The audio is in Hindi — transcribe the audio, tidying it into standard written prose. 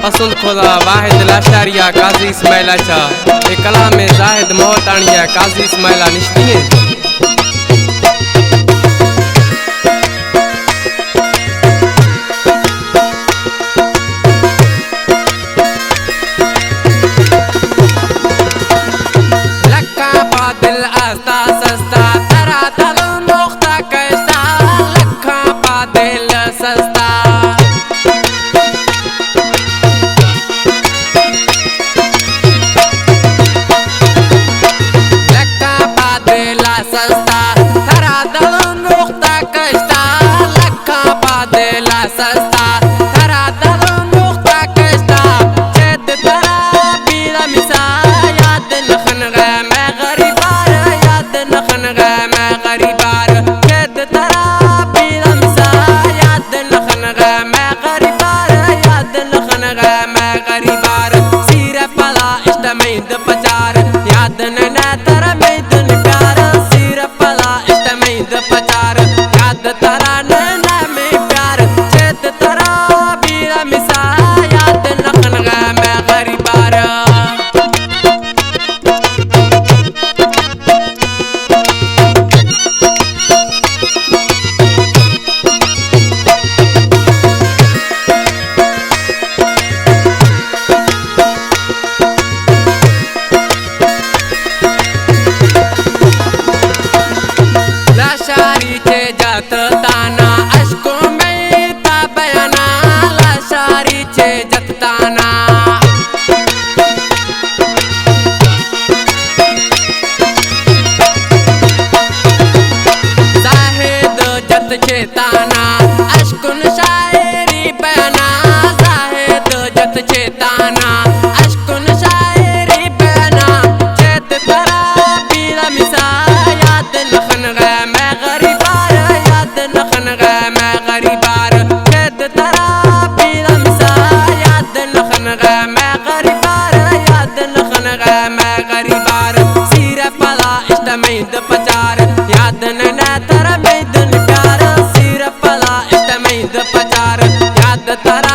पसंद खुदा वाहिद लाशारिया काजी इस्माइल अच्छा ए कलाम जाहिद मोहतानिया काजी इस्माइल निश्चित चेताना अशकुन शायरी बयाना जाहिद जत चेताना अशकुन शायरी बयाना चेत तरा पीला मिसा याद नखन गे मैं गरीबार याद नखन गे मैं गरीबार चेत तरा पीला मिसा याद नखन गे मैं गरीबार याद नखन गे मैं गरीबार सीरे पला इष्टमेद पचार याद न तरा मेदन प्यार पचार याद तारा